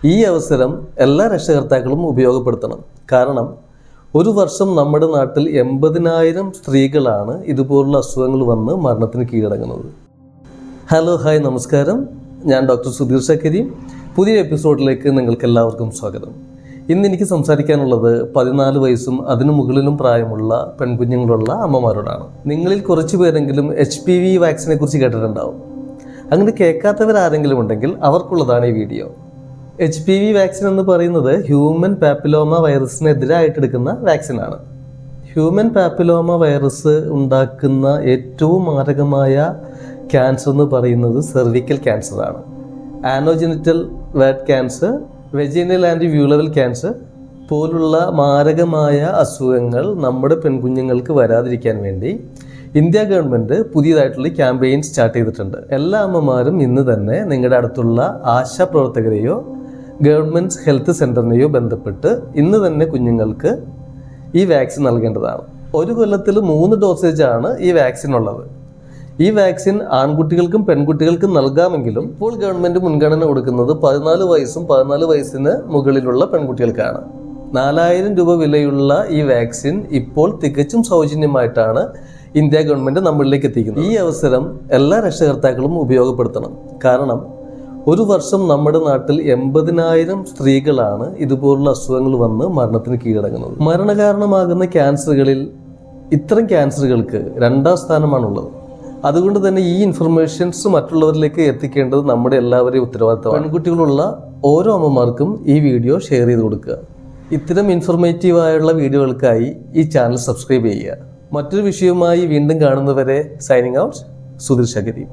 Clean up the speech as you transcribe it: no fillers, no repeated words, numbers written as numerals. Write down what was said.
ഈ അവസരം എല്ലാ രക്ഷകർത്താക്കളും ഉപയോഗപ്പെടുത്തണം. കാരണം ഒരു വർഷം നമ്മുടെ നാട്ടിൽ 80,000 സ്ത്രീകളാണ് ഇതുപോലുള്ള അസുഖങ്ങൾ വന്ന് മരണത്തിന് കീഴടങ്ങുന്നത്. ഹലോ, ഹായ്, നമസ്കാരം. ഞാൻ ഡോക്ടർ സുധീർ ഷക്കരി. പുതിയ എപ്പിസോഡിലേക്ക് നിങ്ങൾക്ക് എല്ലാവർക്കും സ്വാഗതം. ഇന്ന് എനിക്ക് സംസാരിക്കാനുള്ളത് 14 വയസ്സും അതിനു മുകളിലും പ്രായമുള്ള പെൺകുഞ്ഞുങ്ങളുള്ള അമ്മമാരോടാണ്. നിങ്ങളിൽ കുറച്ച് പേരെങ്കിലും HPV വാക്സിനെ കുറിച്ച് കേട്ടിട്ടുണ്ടാവും. അങ്ങനെ കേൾക്കാത്തവരാരെങ്കിലും ഉണ്ടെങ്കിൽ അവർക്കുള്ളതാണ് ഈ വീഡിയോ. HPV വാക്സിൻ എന്ന് പറയുന്നത് ഹ്യൂമൻ പാപ്പിലോമ വൈറസിനെതിരായിട്ടെടുക്കുന്ന വാക്സിനാണ്. ഹ്യൂമൻ പാപ്പിലോമ വൈറസ് ഉണ്ടാക്കുന്ന ഏറ്റവും മാരകമായ ക്യാൻസർ എന്ന് പറയുന്നത് cervical ക്യാൻസറാണ്. ആനോജെനിറ്റൽ വേർട്ട് cancer, vaginal and വ്യൂളവൽ cancer പോലുള്ള മാരകമായ അസുഖങ്ങൾ നമ്മുടെ പെൺകുഞ്ഞുങ്ങൾക്ക് വരാതിരിക്കാൻ വേണ്ടി ഇന്ത്യ ഗവൺമെൻറ് പുതിയതായിട്ടുള്ള ക്യാമ്പയിൻ സ്റ്റാർട്ട് ചെയ്തിട്ടുണ്ട്. എല്ലാ അമ്മമാരും ഇന്ന് തന്നെ നിങ്ങളുടെ അടുത്തുള്ള ആശാപ്രവർത്തകരെയോ ഗവൺമെൻറ് ഹെൽത്ത് സെൻ്ററിനെയോ ബന്ധപ്പെട്ട് ഇന്ന് തന്നെ കുഞ്ഞുങ്ങൾക്ക് ഈ വാക്സിൻ നൽകേണ്ടതാണ്. ഒരു കൊല്ലത്തിൽ 3 ഡോസേജാണ് ഈ വാക്സിൻ ഉള്ളത്. ഈ വാക്സിൻ ആൺകുട്ടികൾക്കും പെൺകുട്ടികൾക്കും നൽകാമെങ്കിലും ഇപ്പോൾ ഗവൺമെൻറ് മുൻഗണന കൊടുക്കുന്നത് 14 വയസ്സും 14 വയസ്സിന് മുകളിലുള്ള പെൺകുട്ടികൾക്കാണ്. 4,000 രൂപ വിലയുള്ള ഈ വാക്സിൻ ഇപ്പോൾ തികച്ചും സൗജന്യമായിട്ടാണ് ഇന്ത്യ ഗവൺമെൻറ് നമ്മളിലേക്ക് എത്തിക്കുന്നത്. ഈ അവസരം എല്ലാ രക്ഷകർത്താക്കളും ഉപയോഗപ്പെടുത്തണം. കാരണം ഒരു വർഷം നമ്മുടെ നാട്ടിൽ 80,000 സ്ത്രീകളാണ് ഇതുപോലുള്ള അസുഖങ്ങൾ വന്ന് മരണത്തിന് കീഴടങ്ങുന്നത്. മരണകാരണമാകുന്ന ക്യാൻസറുകളിൽ ഇത്തരം ക്യാൻസറുകൾക്ക് 2ാം സ്ഥാനമാണുള്ളത്. അതുകൊണ്ട് തന്നെ ഈ ഇൻഫർമേഷൻസ് മറ്റുള്ളവരിലേക്ക് എത്തിക്കേണ്ടത് നമ്മുടെ എല്ലാവരെയും ഉത്തരവാദിത്തമാണ്. പെൺകുട്ടികളുള്ള ഓരോ അമ്മമാർക്കും ഈ വീഡിയോ ഷെയർ ചെയ്ത് കൊടുക്കുക. ഇത്തരം ഇൻഫർമേറ്റീവായുള്ള വീഡിയോകൾക്കായി ഈ ചാനൽ സബ്സ്ക്രൈബ് ചെയ്യുക. മറ്റൊരു വിഷയവുമായി വീണ്ടും കാണുന്നവരെ സൈനിങ് ഔട്ട്, സുധീർ ഷക്കരി.